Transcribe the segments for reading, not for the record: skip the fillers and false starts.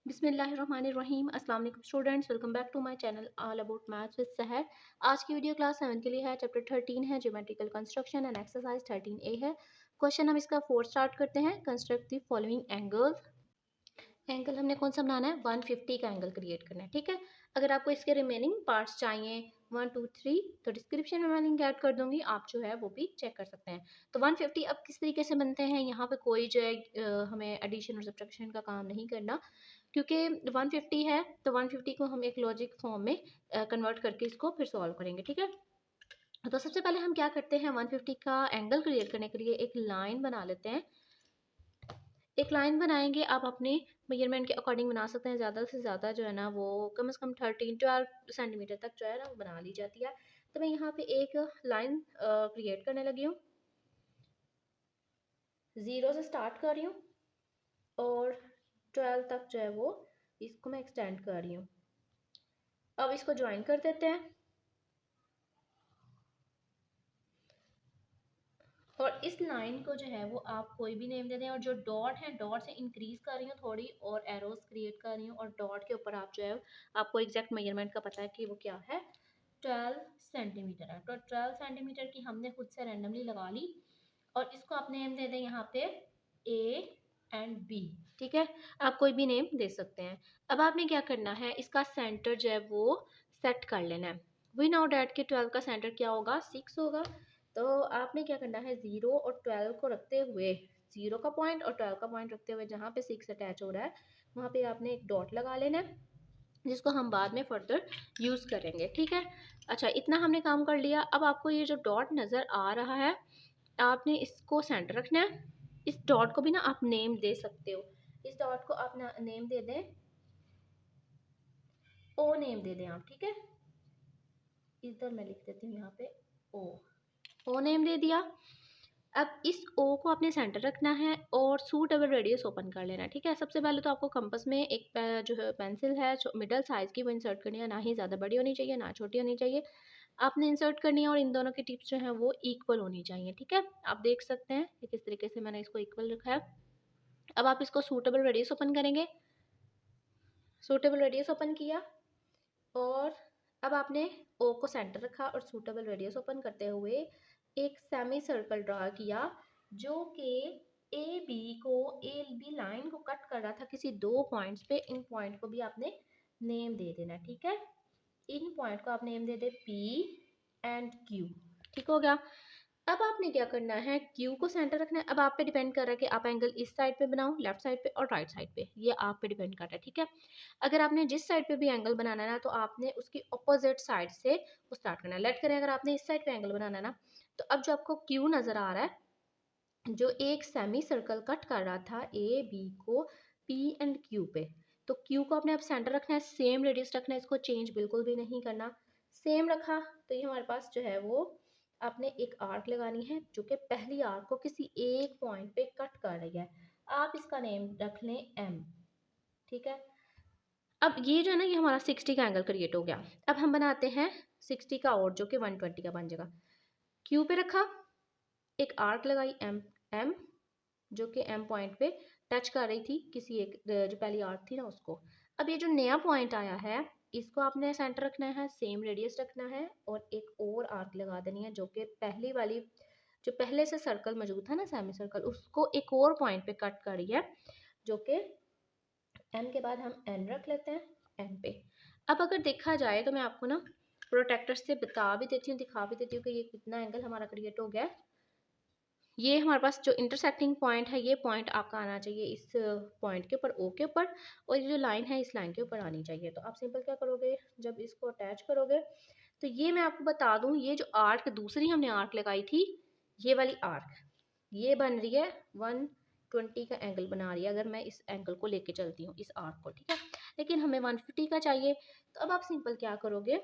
बिस्मिल्लाहिर्रहमानिर्रहीम। अस्सलाम वालेकुम students, welcome back to my channel all about maths with Sahar. आज की वीडियो क्लास 7 के लिए है। चैप्टर 13 है geometrical construction and exercise 13A है। क्वेश्चन हम इसका 4 स्टार्ट करते हैं। Construct the following angles. Angle हमने कौन सा बनाना है, 150 का एंगल क्रिएट करना है। ठीक है, अगर आपको इसके रिमेनिंग पार्ट्स चाहिए 1 2 3 तो डिस्क्रिप्शन में मैं लिंक ऐड कर दूंगी, आप जो है वो भी चेक कर सकते हैं। तो 150 अब किस तरीके से बनते हैं, यहाँ पे कोई जो है हमें एडिशन और सब्ट्रैक्शन का काम नहीं करना, क्योंकि 150 है तो 150 को हम एक लॉजिक फॉर्म में कन्वर्ट करके इसको फिर सॉल्व करेंगे। ठीक है, तो सबसे पहले हम क्या करते हैं, 150 का एंगल क्रिएट करने के लिए एक लाइन बना लेते हैं। एक लाइन बनाएंगे, आप अपने मेजरमेंट के अकॉर्डिंग बना सकते हैं। ज़्यादा से ज़्यादा जो है ना वो कम से कम 12 सेंटीमीटर तक जो है ना वो बना ली जाती है। तो मैं यहाँ पे एक लाइन क्रिएट करने लगी हूँ, 0 से स्टार्ट कर रही हूँ और 12 तक जो है वो इसको मैं एक्सटेंड कर रही हूँ। अब इसको ज्वाइन कर देते हैं और इस लाइन को जो है वो आप कोई भी नेम दे दें। और जो डॉट है, डॉट से इंक्रीज कर रही हूँ थोड़ी और एरोज क्रिएट कर रही हूँ, और डॉट के ऊपर आप जो है आपको एग्जैक्ट मेजरमेंट का पता है कि वो क्या है, 12 सेंटीमीटर है। तो 12 सेंटीमीटर की हमने खुद से रैंडमली लगा ली और इसको आप नेम दे दें यहाँ पे ए एंड बी। ठीक है, आप कोई भी नेम दे सकते हैं। अब आपने क्या करना है, इसका सेंटर जो है वो सेट कर लेना है। वी नो डैट कि 12 का सेंटर क्या होगा, 6 होगा। तो आपने क्या करना है, 0 और 12 को रखते हुए, 0 का पॉइंट और 12 का पॉइंट रखते हुए जहाँ पे 6 अटैच हो रहा है वहाँ पे आपने एक डॉट लगा लेना है, जिसको हम बाद में फर्दर यूज़ करेंगे। ठीक है, अच्छा इतना हमने काम कर लिया। अब आपको ये जो डॉट नज़र आ रहा है, आपने इसको सेंटर रखना है। इस डॉट को भी ना आप नेम दे सकते हो। इस डॉट को आप ना नेम दे दें, ओ नेम दे दें आप। ठीक है, इधर मैं लिख देती हूँ यहाँ पे ओ नेम दे दिया। अब इस ओ को आपने सेंटर रखना है और सूटेबल रेडियस ओपन कर लेना है। ठीक है, सबसे पहले तो आपको कंपास में एक जो है पेंसिल है मिडल साइज़ की वो इंसर्ट करनी है, ना ही ज़्यादा बड़ी होनी चाहिए ना छोटी होनी चाहिए। आपने इंसर्ट करनी है और इन दोनों की टिप्स जो हैं वो इक्वल होनी चाहिए। ठीक है, आप देख सकते हैं कि किस तरीके से मैंने इसको इक्वल रखा है। अब आप इसको सूटेबल रेडियस ओपन करेंगे, सूटेबल रेडियस ओपन किया और अब आपने ओ को सेंटर रखा और सूटेबल रेडियस ओपन करते हुए एक सेमी सर्कल ड्रा किया जो कि ए बी लाइन को कट कर रहा था किसी दो पॉइंट्स पे। इन पॉइंट को भी आपने नेम दे देना। ठीक है, इन पॉइंट को आप name they they P and Q. ठीक हो गया। अब आपने क्या करना है, क्यू को सेंटर रखना है। अब आप पे डिपेंड कर रहा है कि आप एंगल इस साइड पे बनाओ, लेफ्ट साइड पे और राइट साइड पे, ये आप पे डिपेंड कर रहा है। ठीक है, अगर आपने जिस साइड पे भी एंगल बनाना है ना तो आपने उसकी अपोजिट साइड से वो स्टार्ट करना है। लेट करें अगर आपने इस साइड पे एंगल बनाना है ना, तो अब जो आपको क्यू नज़र आ रहा है, जो एक सेमी सर्कल कट कर रहा था ए बी को पी एंड क्यू पे, तो क्यू को आपने अब सेंटर रखना है, सेम रेडियस रखना है, इसको चेंज बिल्कुल भी नहीं करना। सेम रखा तो ये हमारे पास जो है वो आपने एक आर्क लगानी है जो कि पहली आर्क को किसी एक पॉइंट पे कट कर रही है। आप इसका नेम रख लें एम। ठीक है, अब ये जो है ना ये हमारा 60 का एंगल क्रिएट हो गया। अब हम बनाते हैं 60 का और जो कि 120 का बन जाएगा। क्यू पे रखा, एक आर्क लगाई एम एम, जो कि एम पॉइंट पे टच कर रही थी किसी एक जो पहली आर्क थी ना उसको। अब ये जो नया पॉइंट आया है इसको आपने सेंटर रखना है, सेम रेडियस रखना है और एक और आर्क लगा देनी है जो कि पहली वाली जो पहले से सर्कल मौजूद था ना सेमी सर्कल, उसको एक और पॉइंट पे कट करी है जो कि एम के बाद हम एन रख लेते हैं एन पे। अब अगर देखा जाए तो मैं आपको ना प्रोटेक्टर से बता भी देती हूँ, दिखा भी देती हूँ कि ये कितना एंगल हमारा क्रिएट हो गया है। ये हमारे पास जो इंटरसेक्टिंग पॉइंट है, ये पॉइंट आपका आना चाहिए इस पॉइंट के ऊपर ओ के ऊपर, और ये जो लाइन है इस लाइन के ऊपर आनी चाहिए। तो आप सिंपल क्या करोगे, जब इसको अटैच करोगे तो ये मैं आपको बता दूं, ये जो आर्क दूसरी हमने आर्क लगाई थी, ये वाली आर्क ये बन रही है 120 का एंगल बना रही है अगर मैं इस एंगल को लेके चलती हूँ इस आर्क को। ठीक है, लेकिन हमें 150 का चाहिए। तो अब आप सिंपल क्या करोगे,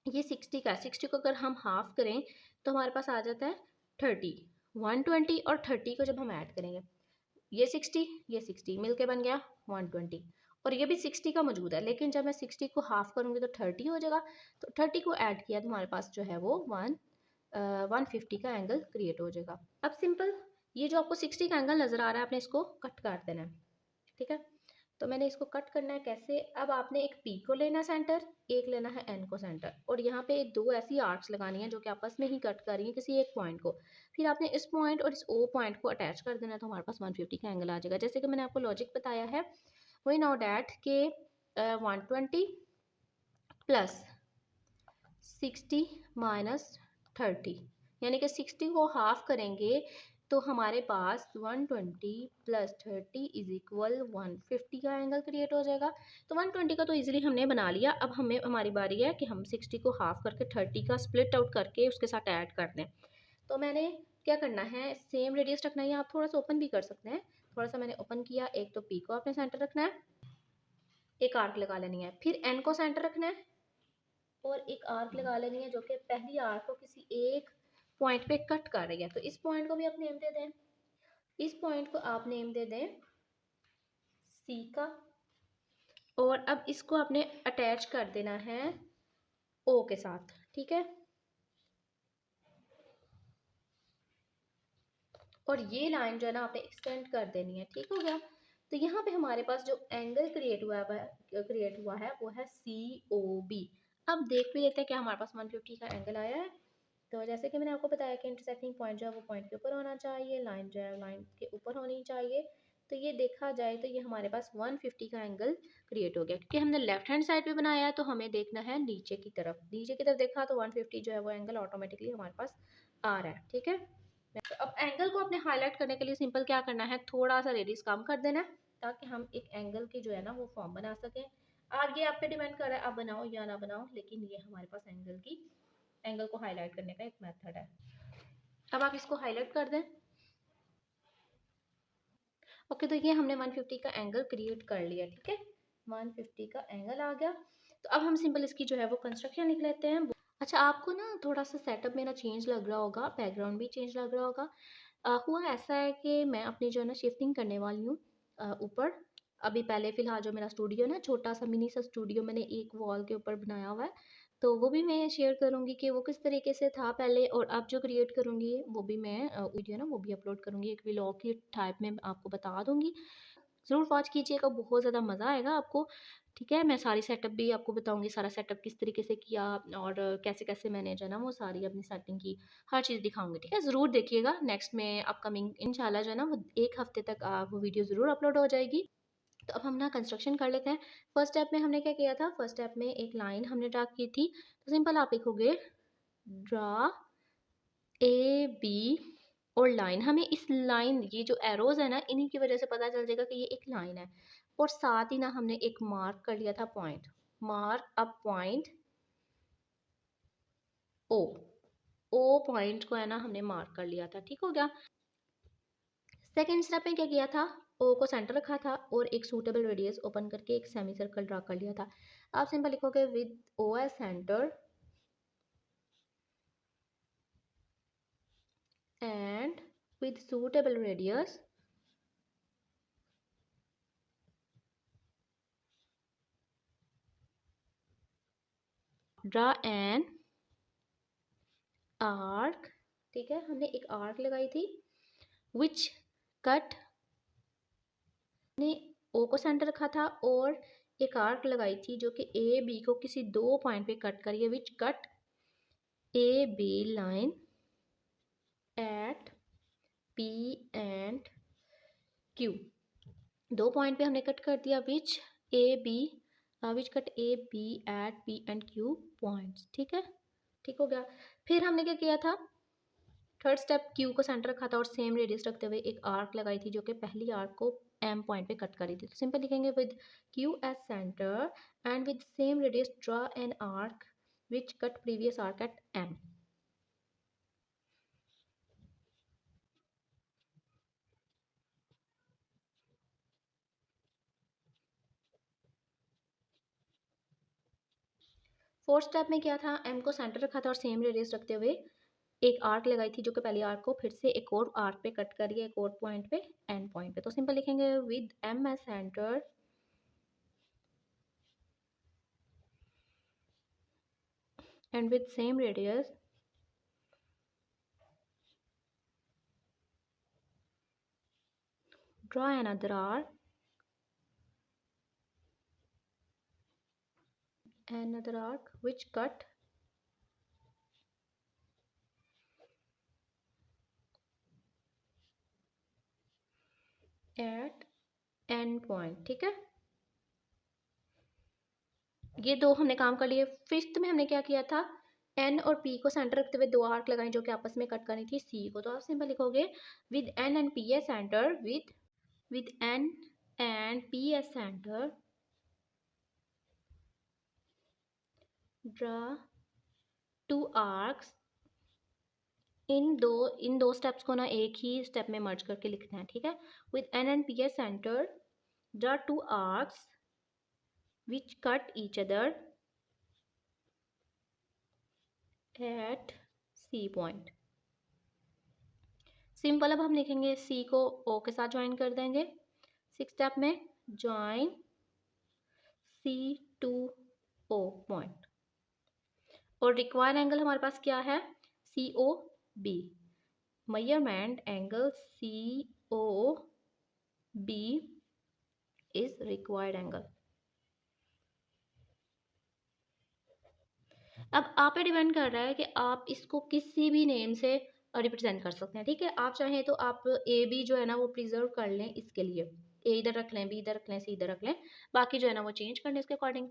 ये 60 का है, 60 को अगर हम हाफ करें तो हमारे पास आ जाता है 30। 120 और 30 को जब हम ऐड करेंगे, ये 60 ये 60 मिलके बन गया 120, और ये भी 60 का मौजूद है, लेकिन जब मैं 60 को हाफ करूँगी तो 30 हो जाएगा। तो 30 को ऐड किया तो हमारे पास जो है वो 150 का एंगल क्रिएट हो जाएगा। अब सिंपल ये जो आपको 60 का एंगल नज़र आ रहा है आपने इसको कट कर देना है। ठीक है, तो मैंने इसको कट करना है कैसे। अब आपने एक पी को लेना सेंटर, एक लेना है एन को सेंटर, और यहाँ पे दो ऐसी आर्क्स लगानी है जो कि आपस में ही कट कर रही है किसी एक पॉइंट को। फिर आपने इस पॉइंट और इस ओ पॉइंट को अटैच कर देना, तो हमारे पास 150 का एंगल आ जाएगा। जैसे कि मैंने आपको लॉजिक बताया है, वी नो डैट के 120 प्लस 60 माइनस 30, यानी कि 60 को हाफ करेंगे तो हमारे पास 120 प्लस 30 इज इक्वल 150 का एंगल क्रिएट हो जाएगा। तो 120 का तो इजीली हमने बना लिया। अब हमें हमारी बारी है कि हम 60 को हाफ करके 30 का स्प्लिट आउट करके उसके साथ ऐड कर दें। तो मैंने क्या करना है, सेम रेडियस रखना है, आप थोड़ा सा ओपन भी कर सकते हैं। थोड़ा सा मैंने ओपन किया, एक तो पी को आपने सेंटर रखना है, एक आर्क लगा लेनी है, फिर एन को सेंटर रखना है और एक आर्क लगा लेनी है जो कि पहली आर्क को किसी एक पॉइंट पे कट कर रही है। तो इस पॉइंट को भी आप नेम दे दें, इस पॉइंट को आप नेम दे दें सी का, और अब इसको आपने अटैच कर देना है ओ के साथ, ठीक है। और ये लाइन जो है ना आपने एक्सटेंड कर देनी है, ठीक हो गया। तो यहाँ पे हमारे पास जो एंगल क्रिएट हुआ है वो है सी ओ बी। अब देख भी लेते हैं क्या हमारे पास 150 का एंगल आया है। तो जैसे कि मैंने आपको बताया कि इंटरसेक्टिंग पॉइंट जो है वो पॉइंट के ऊपर होना चाहिए, लाइन जो है लाइन के ऊपर होनी चाहिए। तो ये देखा जाए तो ये हमारे पास 150 का एंगल क्रिएट हो गया, क्योंकि हमने लेफ्ट हैंड साइड पे बनाया है तो हमें देखना है नीचे की तरफ। नीचे की तरफ देखा तो 150 जो है वो एंगल ऑटोमेटिकली हमारे पास आ रहा है, ठीक है। तो अब एंगल को अपने हाईलाइट करने के लिए सिंपल क्या करना है, थोड़ा सा रेडियस कम कर देना है ताकि हम एक एंगल की जो है ना वो फॉर्म बना सकें। आगे आप पे डिपेंड कर रहा है आप बनाओ या ना बनाओ, लेकिन ये हमारे पास एंगल को हाईलाइट करने का एक मेथड है। अब आप इसको हाईलाइट कर दें। ओके, तो ये हमने 150 का एंगल क्रिएट कर लिया, ठीक है। 150 का एंगल आ गया। तो अब हम सिंपल इसकी जो है वो कंस्ट्रक्शन लिख लेते हैं। अच्छा, आपको ना थोड़ा सा सेटअप मेरा चेंज लग रहा होगा, बैकग्राउंड भी चेंज लग रहा होगा। हुआ ऐसा है कि मैं अपनी जो है ना शिफ्टिंग करने वाली हूँ ऊपर। अभी पहले फ़िलहाल जो मेरा स्टूडियो है ना, छोटा सा मिनी सा स्टूडियो मैंने एक वॉल के ऊपर बनाया हुआ है। तो वो भी मैं शेयर करूँगी कि वो किस तरीके से था पहले, और अब जो क्रिएट करूँगी वो भी मैं वीडियो ना वो भी अपलोड करूँगी, एक व्लॉग की टाइप में आपको बता दूँगी। ज़रूर वॉच कीजिएगा, बहुत ज़्यादा मज़ा आएगा आपको, ठीक है। मैं सारी सेटअप भी आपको बताऊँगी, सारा सेटअप किस तरीके से किया और कैसे-कैसे मैंने जो है ना वो सारी अपनी सेटिंग की, हर चीज़ दिखाऊँगी, ठीक है। ज़रूर देखिएगा, नेक्स्ट में अपकमिंग इंशाल्लाह जो है ना वो 1 हफ़्ते तक वो वीडियो ज़रूर अपलोड हो जाएगी। तो अब हम ना कंस्ट्रक्शन कर लेते हैं। फर्स्ट स्टेप में हमने क्या किया था, फर्स्ट स्टेप में एक लाइन हमने ड्रा की थी। तो सिंपल आप लिखोगे ड्रा ए बी और लाइन। हमें इस लाइन, ये जो एरोज है ना, इन्हीं की वजह से पता चल जाएगा कि ये एक लाइन है। और साथ ही ना हमने एक मार्क कर लिया था point, mark a point O. O point को है ना हमने मार्क कर लिया था, ठीक हो गया। सेकेंड स्टेप में क्या किया था, ओ को सेंटर रखा था और एक सूटेबल रेडियस ओपन करके एक सेमी सर्कल ड्रा कर लिया था। आप सिंपल लिखोगे with O as centre and with suitable radius draw an arc, ठीक है। हमने एक आर्क लगाई थी विच कट, ने ओ को सेंटर रखा था और एक आर्क लगाई थी जो कि ए बी को किसी दो पॉइंट पे कट करिए, which cut A B line at P and Q. दो पॉइंट पे हमने कट कर दिया, which A B which cut A B at P and Q points, ठीक है, ठीक हो गया। फिर हमने क्या किया था, थर्ड स्टेप क्यू को सेंटर रखा था और सेम रेडियस रखते हुए एक आर्क लगाई थी जो कि पहली आर्क को एम पॉइंट पे कट करी थी। तो सिंपल लिखेंगे with Q as centre and with same radius draw an arc which cut previous arc at M. Fourth step में क्या था, एम को सेंटर रखा था और सेम रेडियस रखते हुए एक आर्क लगाई थी जो कि पहली आर्क को फिर से एक और आर्क पे कट करिए, एक और पॉइंट पे, एंड पॉइंट पे। तो सिंपल लिखेंगे with M as centre and with same radius draw another arc another arc which cut at end point। ठीक है, ये दो हमने काम कर लिए। फिफ्थ में हमने क्या किया था, एन और पी को सेंटर रखते हुए दो आर्क लगाए जो कि आपस में कट करनी थी सी को। तो आप सिंपल लिखोगे with N and P a centre, with N and P a centre draw two arcs. इन दो स्टेप्स को ना एक ही स्टेप में मर्ज करके लिखना है। ठीक है, with N and P a centre draw two arcs which cut each other at C point. Simple, अब हम लिखेंगे सी को ओ के साथ ज्वाइन कर देंगे। सिक्स स्टेप में join C to O point. और रिक्वायर्ड एंगल हमारे पास क्या है, C O B. Measurement angle C O B is required angle. अब आप पे डिपेंड कर रहा है कि आप इसको किसी भी नेम से रिप्रेजेंट कर सकते हैं। ठीक है, आप चाहें तो आप ए बी जो है ना वो प्रिजर्व कर लें, इसके लिए ए इधर रख लें, बी इधर रख लें, सी इधर रख लें, बाकी जो है ना वो चेंज कर लें इसके अकॉर्डिंग।